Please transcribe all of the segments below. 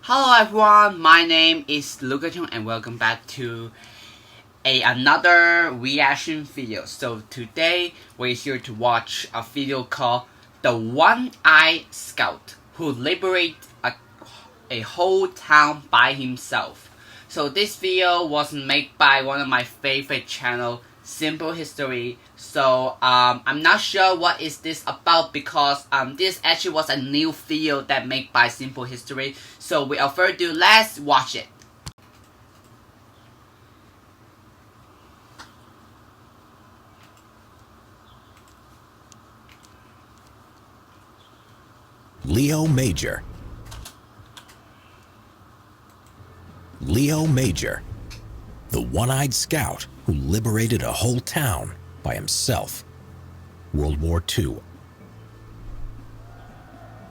Hello everyone, my name is Luca Chung and welcome back to another reaction video. So today we're here to watch a video called The One-Eyed Scheldt Who Liberated a Whole Town by Himself. So this video was made by one of my favorite channel, Simple History. So I'm not sure what is this about because this actually was a new video that made by Simple History. So without further ado, let's watch it. Leo Major. Leo Major, the one-eyed scout who liberated a whole town by himself. World War II.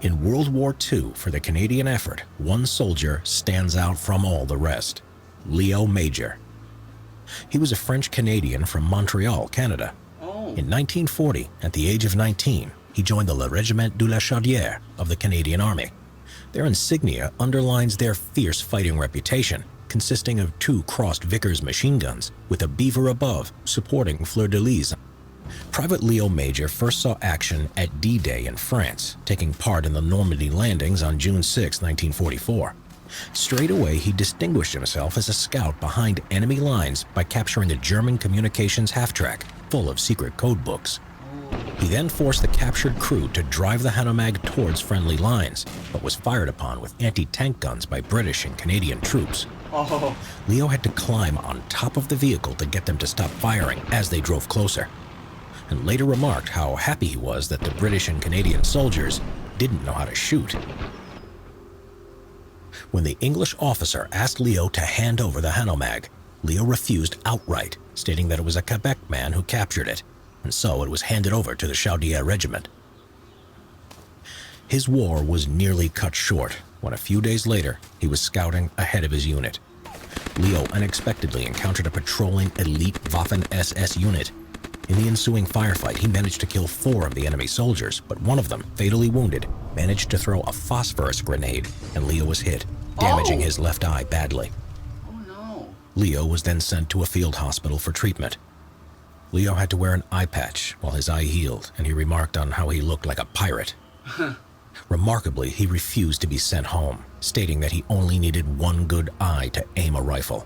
In World War II, for the Canadian effort, one soldier stands out from all the rest: Leo Major. He was a French-Canadian from Montreal, Canada. In 1940, at the age of 19, he joined the Regiment de la Chaudière of the Canadian Army. Their insignia underlines their fierce fighting reputation, consisting of two crossed Vickers machine guns with a beaver above supporting fleur-de-lis. Private Leo Major first saw action at D-Day in France, taking part in the Normandy landings on June 6, 1944. Straight away, he distinguished himself as a scout behind enemy lines by capturing a German communications half-track full of secret code books. He then forced the captured crew to drive the Hanomag towards friendly lines, but was fired upon with anti-tank guns by British and Canadian troops. Leo had to climb on top of the vehicle to get them to stop firing as they drove closer, and later remarked how happy he was that the British and Canadian soldiers didn't know how to shoot. When the English officer asked Leo to hand over the Hanomag, Leo refused outright, stating that it was a Quebec man who captured it, and so it was handed over to the Chaudière Regiment. His war was nearly cut short when a few days later he was scouting ahead of his unit. Leo unexpectedly encountered a patrolling elite Waffen-SS unit. In the ensuing firefight, he managed to kill 4 of the enemy soldiers, but one of them, fatally wounded, managed to throw a phosphorus grenade, and Leo was hit, damaging his left eye badly. Leo was then sent to a field hospital for treatment. Leo had to wear an eye patch while his eye healed, and he remarked on how he looked like a pirate. Remarkably, he refused to be sent home, stating that he only needed one good eye to aim a rifle.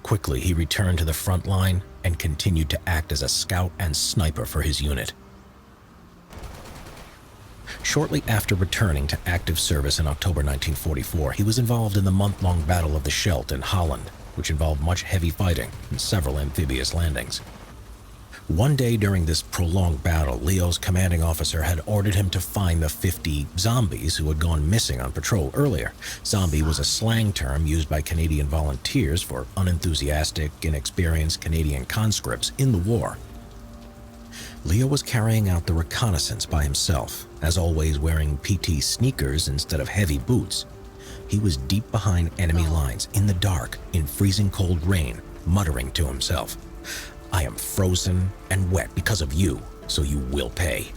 Quickly, he returned to the front line and continued to act as a scout and sniper for his unit. Shortly after returning to active service in October 1944, he was involved in the month-long Battle of the Scheldt in Holland, which involved much heavy fighting and several amphibious landings. One day during this prolonged battle, Leo's commanding officer had ordered him to find the 50 zombies who had gone missing on patrol earlier. Zombie was a slang term used by Canadian volunteers for unenthusiastic, inexperienced Canadian conscripts in the war. Leo was carrying out the reconnaissance by himself, as always wearing PT sneakers instead of heavy boots. He was deep behind enemy lines in the dark, in freezing cold rain, muttering to himself, "I am frozen and wet because of you, so you will pay."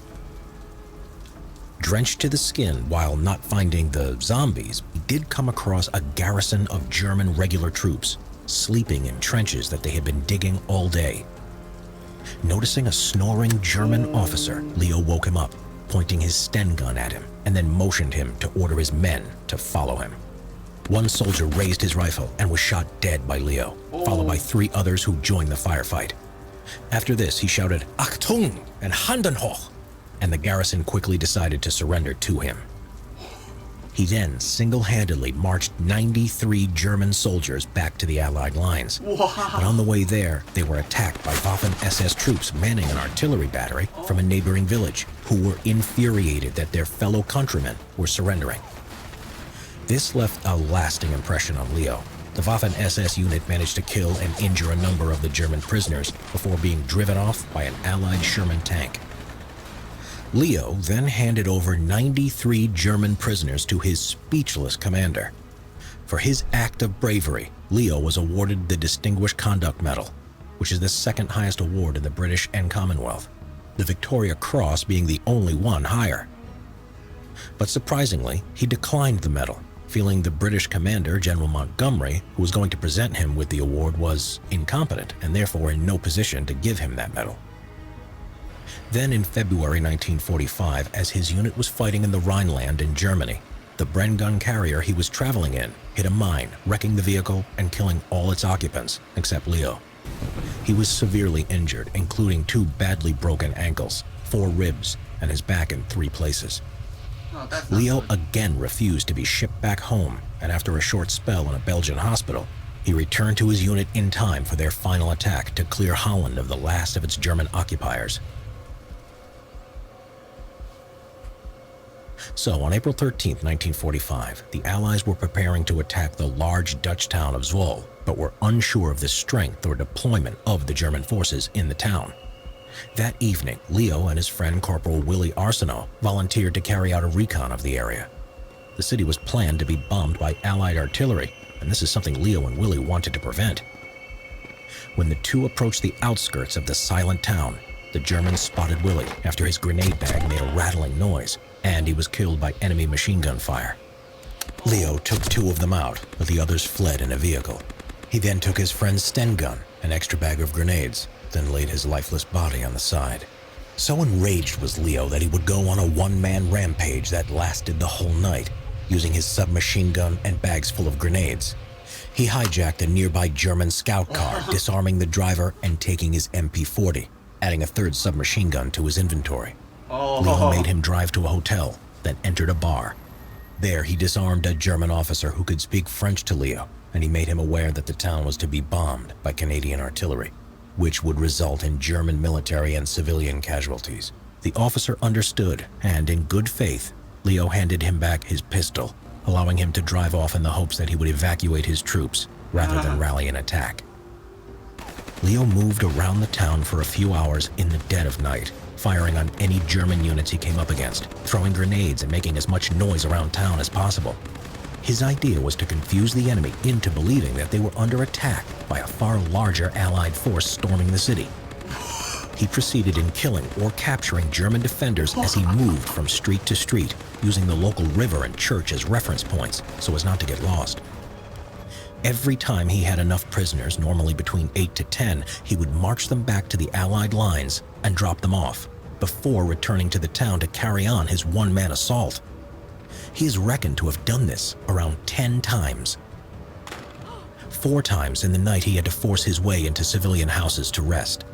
Drenched to the skin while not finding the zombies, he did come across a garrison of German regular troops, sleeping in trenches that they had been digging all day. Noticing a snoring German officer, Leo woke him up, pointing his Sten gun at him, and then motioned him to order his men to follow him. One soldier raised his rifle and was shot dead by Leo, followed by 3 others who joined the firefight. After this, he shouted, "Achtung!" and "Handen hoch!" and the garrison quickly decided to surrender to him. He then single-handedly marched 93 German soldiers back to the Allied lines. But on the way there, they were attacked by Waffen-SS troops manning an artillery battery from a neighboring village, who were infuriated that their fellow countrymen were surrendering. This left a lasting impression on Leo. The Waffen-SS unit managed to kill and injure a number of the German prisoners before being driven off by an Allied Sherman tank. Leo then handed over 93 German prisoners to his speechless commander. For his act of bravery, Leo was awarded the Distinguished Conduct Medal, which is the second highest award in the British and Commonwealth, the Victoria Cross being the only one higher. But surprisingly, he declined the medal, feeling the British commander, General Montgomery, who was going to present him with the award, was incompetent and therefore in no position to give him that medal. Then in February 1945, as his unit was fighting in the Rhineland in Germany, the Bren gun carrier he was traveling in hit a mine, wrecking the vehicle and killing all its occupants, except Leo. He was severely injured, including 2 badly broken ankles, 4 ribs, and his back in 3 places. Leo again refused to be shipped back home, and after a short spell in a Belgian hospital, he returned to his unit in time for their final attack to clear Holland of the last of its German occupiers. So, on April 13, 1945, the Allies were preparing to attack the large Dutch town of Zwolle, but were unsure of the strength or deployment of the German forces in the town. That evening, Leo and his friend Corporal Willie Arsenault volunteered to carry out a recon of the area. The city was planned to be bombed by Allied artillery, and this is something Leo and Willie wanted to prevent. When the two approached the outskirts of the silent town, the Germans spotted Willie after his grenade bag made a rattling noise, and he was killed by enemy machine gun fire. Leo took 2 of them out, but the others fled in a vehicle. He then took his friend's Sten gun, an extra bag of grenades, then laid his lifeless body on the side. So enraged was Leo that he would go on a one-man rampage that lasted the whole night, using his submachine gun and bags full of grenades. He hijacked a nearby German scout car, disarming the driver and taking his MP-40, adding a 3rd submachine gun to his inventory. Leo made him drive to a hotel, then entered a bar. There he disarmed a German officer who could speak French to Leo, and he made him aware that the town was to be bombed by Canadian artillery, which would result in German military and civilian casualties. The officer understood, and in good faith, Leo handed him back his pistol, allowing him to drive off in the hopes that he would evacuate his troops rather than rally an attack. Leo moved around the town for a few hours in the dead of night, firing on any German units he came up against, throwing grenades and making as much noise around town as possible. His idea was to confuse the enemy into believing that they were under attack by a far larger Allied force storming the city. He proceeded in killing or capturing German defenders as he moved from street to street, using the local river and church as reference points so as not to get lost. Every time he had enough prisoners, normally between 8 to 10, he would march them back to the Allied lines and drop them off, before returning to the town to carry on his one-man assault. He is reckoned to have done this around 10 times. 4 times in the night he had to force his way into civilian houses to rest.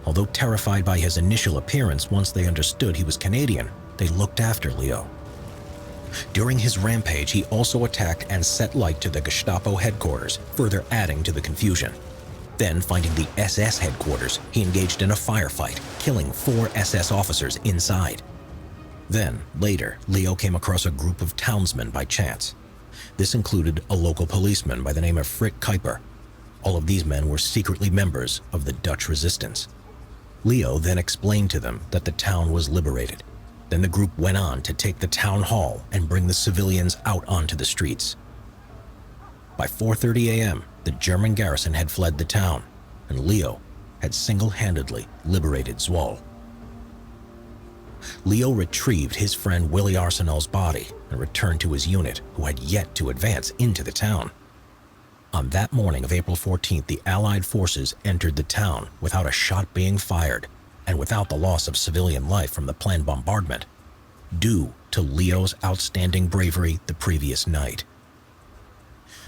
Although terrified by his initial appearance, once they understood he was Canadian, they looked after Leo. During his rampage, he also attacked and set light to the Gestapo headquarters, further adding to the confusion. Then, finding the SS headquarters, he engaged in a firefight, killing 4 SS officers inside. Then, later, Leo came across a group of townsmen by chance. This included a local policeman by the name of Frit Kuiper. All of these men were secretly members of the Dutch resistance. Leo then explained to them that the town was liberated. Then the group went on to take the town hall and bring the civilians out onto the streets. By 4:30 a.m., the German garrison had fled the town, and Leo had single-handedly liberated Zwolle. Leo retrieved his friend Willie Arsenault's body and returned to his unit, who had yet to advance into the town. On that morning of April 14th, the Allied forces entered the town without a shot being fired and without the loss of civilian life from the planned bombardment, due to Leo's outstanding bravery the previous night.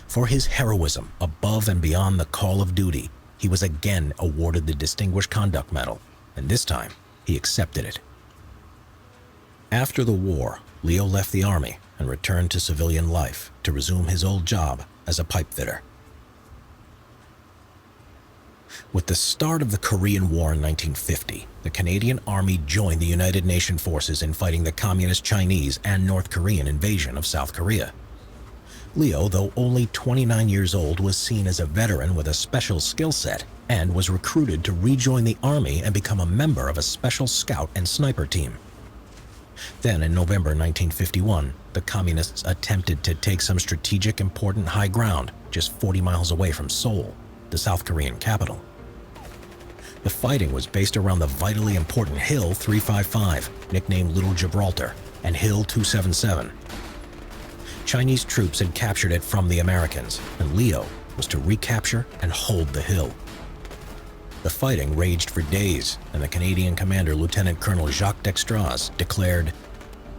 For his heroism above and beyond the call of duty, he was again awarded the Distinguished Conduct Medal, and this time he accepted it. After the war, Leo left the army and returned to civilian life to resume his old job as a pipe fitter. With the start of the Korean War in 1950, the Canadian Army joined the United Nations forces in fighting the Communist Chinese and North Korean invasion of South Korea. Leo, though only 29 years old, was seen as a veteran with a special skill set and was recruited to rejoin the army and become a member of a special scout and sniper team. Then, in November 1951, the Communists attempted to take some strategic important high ground just 40 miles away from Seoul, the South Korean capital. The fighting was based around the vitally important Hill 355, nicknamed Little Gibraltar, and Hill 277. Chinese troops had captured it from the Americans, and Leo was to recapture and hold the hill. The fighting raged for days, and the Canadian commander, Lieutenant Colonel Jacques Dextraz, declared,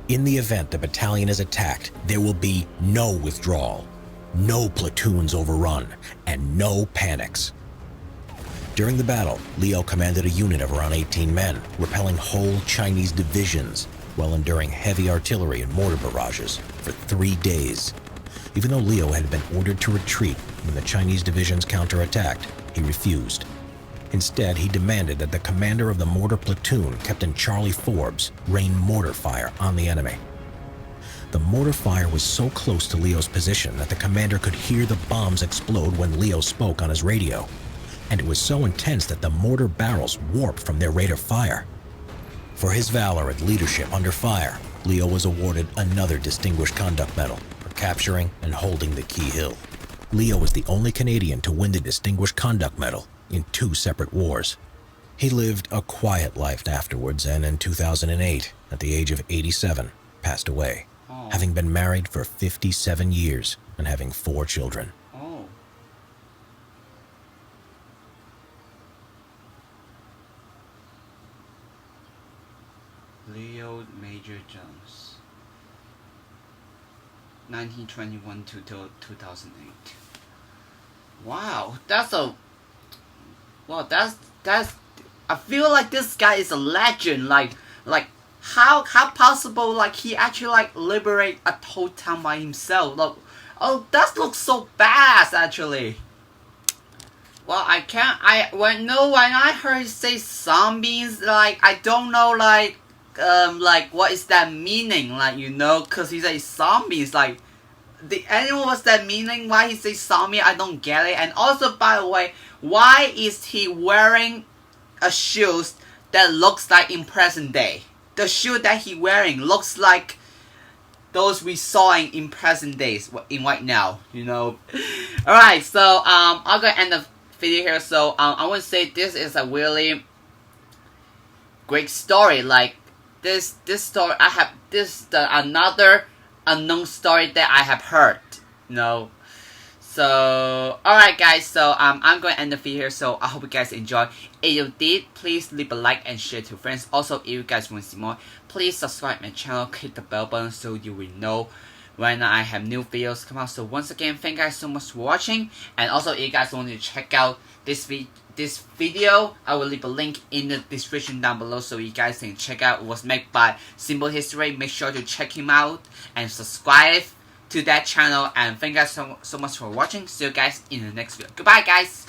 "In the event the battalion is attacked, there will be no withdrawal, no platoons overrun, and no panics." During the battle, Leo commanded a unit of around 18 men, repelling whole Chinese divisions while enduring heavy artillery and mortar barrages for 3 days. Even though Leo had been ordered to retreat when the Chinese divisions counterattacked, he refused. Instead, he demanded that the commander of the mortar platoon, Captain Charlie Forbes, rain mortar fire on the enemy. The mortar fire was so close to Leo's position that the commander could hear the bombs explode when Leo spoke on his radio, and it was so intense that the mortar barrels warped from their rate of fire. For his valor and leadership under fire, Leo was awarded another Distinguished Conduct Medal for capturing and holding the key hill. Leo was the only Canadian to win the Distinguished Conduct Medal in 2 separate wars. He lived a quiet life afterwards, and in 2008, at the age of 87, passed away, having been married for 57 years and having 4 children. Leo Major Jones, 1921 to 2008. Wow, that's I feel like this guy is a legend. Like how possible like he actually like liberate a whole town by himself. Look, oh, that looks so badass actually. Well, when I heard you say zombies, like I don't know like what is that meaning, like, you know, cause he says zombies, like the animal, what's that meaning, why he says zombie, I don't get it. And also, by the way, why is he wearing a shoes that looks like in present day? The shoe that he wearing looks like those we saw in present days, in right now, you know. Alright, so I'm gonna end the video here. So I want to say this is a really great story. Like this story another unknown story that I have heard, you know. So alright guys, so I'm going to end the video here. So I hope you guys enjoy. If you did, please leave a like and share to friends. Also, if you guys want to see more, please subscribe my channel, click the bell button so you will know when I have new videos come out. So once again, thank you guys so much for watching. And also, if you guys want to check out this video, I will leave a link in the description down below so you guys can check out. It was made by Simple History. Make sure to check him out and subscribe to that channel. And thank you guys so much for watching. See you guys in the next video. Goodbye guys.